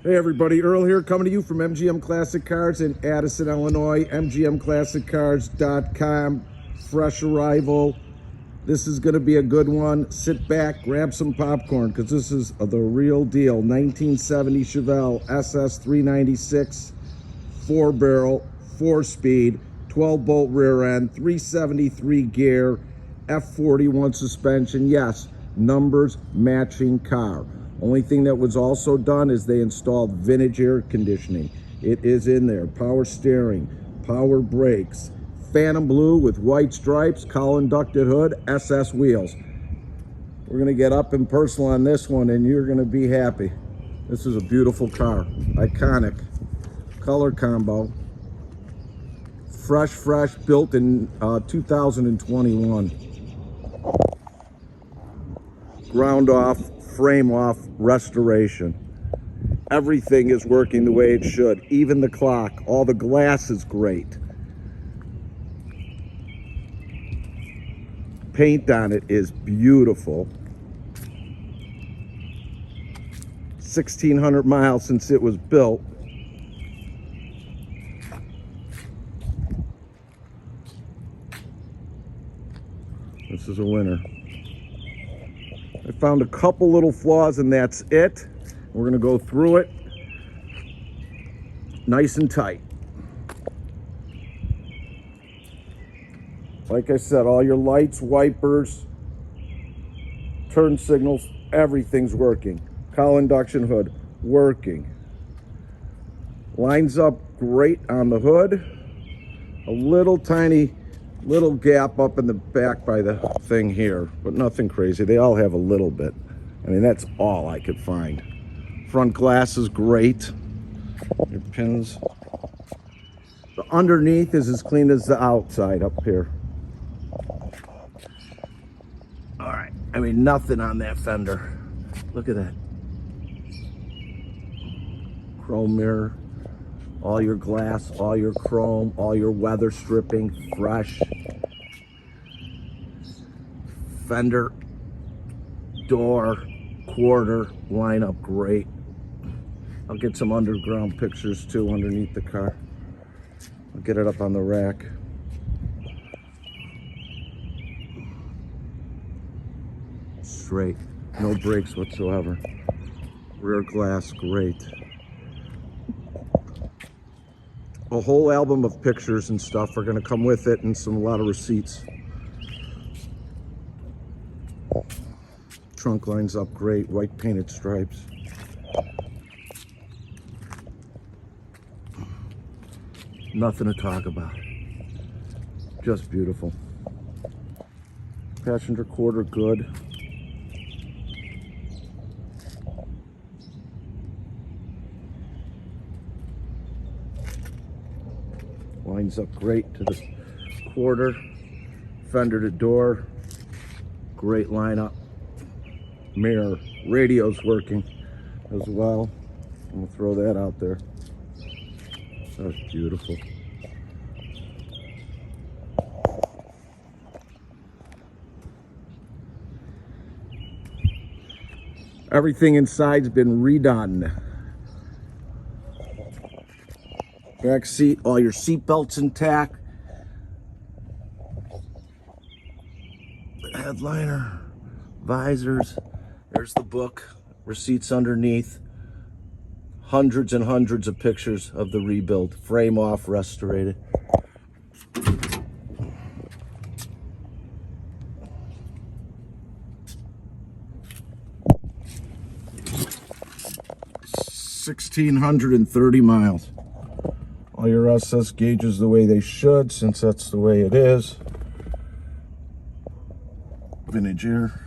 Hey everybody, Earl here, coming to you from MGM Classic Cars in Addison, Illinois. MGMClassicCars.com. Fresh arrival. This is going to be a good one. Sit back, grab some popcorn, because this is the real deal. 1970 Chevelle SS 396, 4-barrel, 4-speed, 12-bolt rear end, 373 gear, F41 suspension. Yes, numbers matching car. Only thing that was also done is they installed vintage air conditioning. It is in there. Power steering, power brakes, Fathom Blue with white stripes, Cowl inducted hood, SS wheels. We're gonna get up and personal on this one and you're gonna be happy. This is a beautiful car, iconic, color combo. Fresh, built in 2021. Ground off, frame off restoration. Everything is working the way it should, even the clock. All the glass is great. Paint on it is beautiful. 1,600 miles since it was built. This is a winner. I found a couple little flaws and that's it. We're gonna go through it nice and tight. Like I said, all your lights, wipers, turn signals, everything's working. Cowl induction hood, working. Lines up great on the hood. A little tiny gap up in the back by the thing here, but nothing crazy. They all have a little bit. I mean, that's all I could find. Front glass is great. Your pins. The underneath is as clean as the outside up here. All right, I mean, nothing on that fender. Look at that. Chrome mirror. All your glass, all your chrome, all your weather stripping, fresh. Fender, door, quarter, line up great. I'll get some underground pictures too underneath the car. I'll get it up on the rack. Straight, no brakes whatsoever. Rear glass, great. A whole album of pictures and stuff are going to come with it, and a lot of receipts. Trunk lines up great, white painted stripes. Nothing to talk about. Just beautiful. Passenger quarter good. Lines up great to the quarter, fender to door, great lineup. Mirror, radio's working as well. I'm gonna throw that out there. That's beautiful. Everything inside's been redone. Back seat, all your seat belts intact. Headliner, visors. There's the book, receipts underneath. Hundreds and hundreds of pictures of the rebuild. Frame off, restorated. $1,630 miles. All your SS gauges the way they should, since that's the way it is. Vintage air.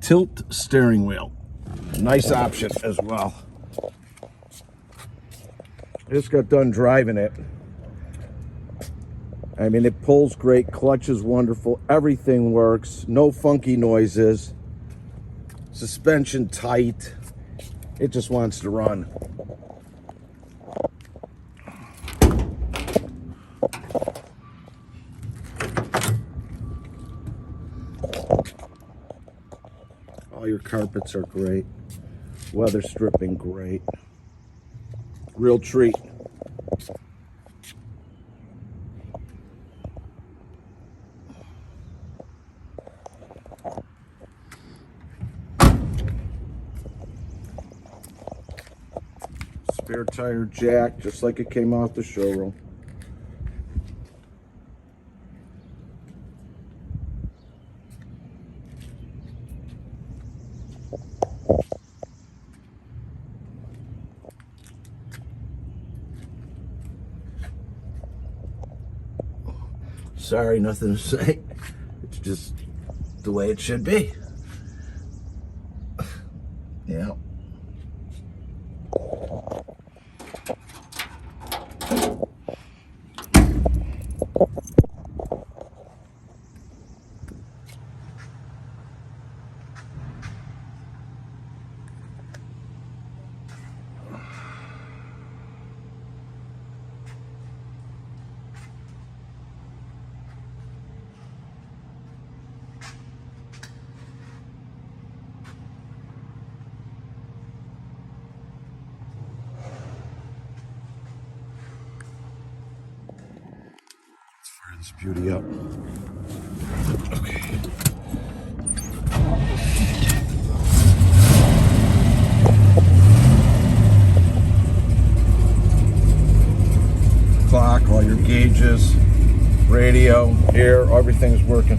Tilt steering wheel. Nice option as well. I just got done driving it. I mean, it pulls great, clutch is wonderful, everything works, no funky noises, suspension tight, it just wants to run. your carpets are great. Weather stripping, great. Real treat. Spare tire jack, just like it came off the showroom. Sorry, nothing to say. It's just the way it should be. Yeah. This beauty up. Okay. Clock, all your gauges, radio, air, everything's working.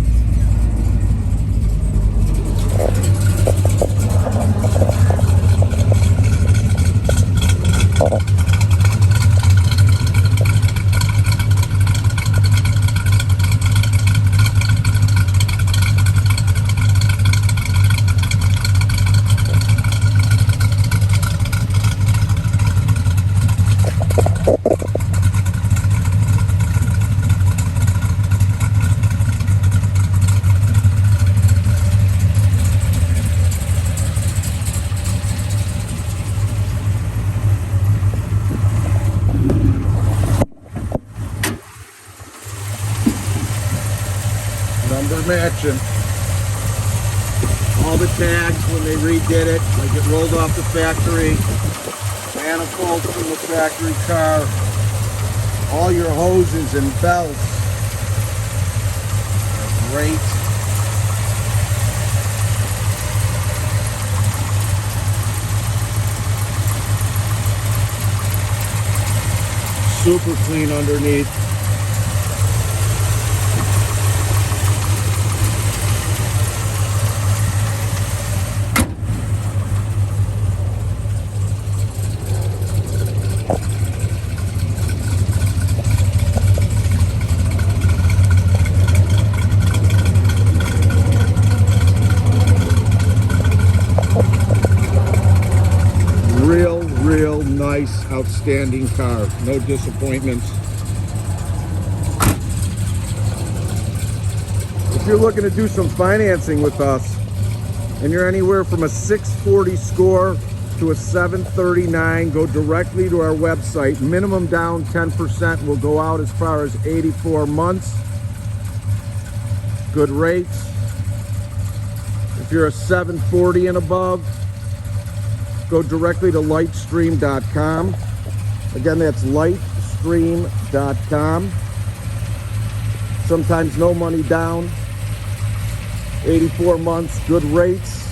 Number matching. All the tags when they redid it, like it rolled off the factory. Manifolds from the factory car. All your hoses and belts are great. Super clean underneath. Real nice, outstanding car. No disappointments. If you're looking to do some financing with us and you're anywhere from a 640 score to a 739, go directly to our website. Minimum down 10% will go out as far as 84 months. Good rates. If you're a 740 and above, go directly to lightstream.com. Again, that's lightstream.com. Sometimes no money down. 84 months, good rates.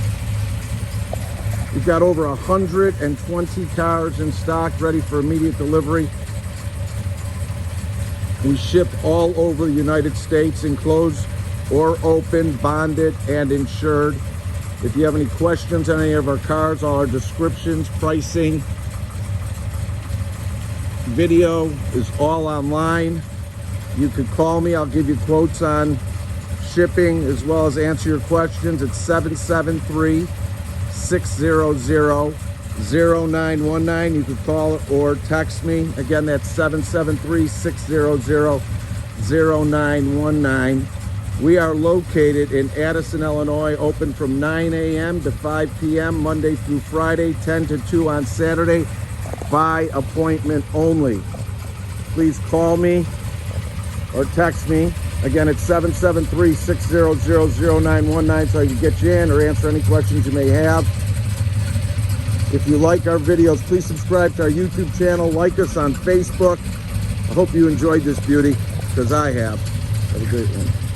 We've got over 120 cars in stock ready for immediate delivery. We ship all over the United States, enclosed or open, bonded, and insured. If you have any questions on any of our cars, all our descriptions, pricing, video is all online. You could call me. I'll give you quotes on shipping as well as answer your questions at 773-600-0919. You could call or text me. Again, that's 773-600-0919. We are located in Addison, Illinois, open from 9 a.m. to 5 p.m. Monday through Friday, 10 to 2 on Saturday, by appointment only. Please call me or text me Again, it's 773-600-0919, so I can get you in or answer any questions you may have. If you like our videos, please subscribe to our YouTube channel. Like us on Facebook. I hope you enjoyed this beauty, because I have. Have a great one.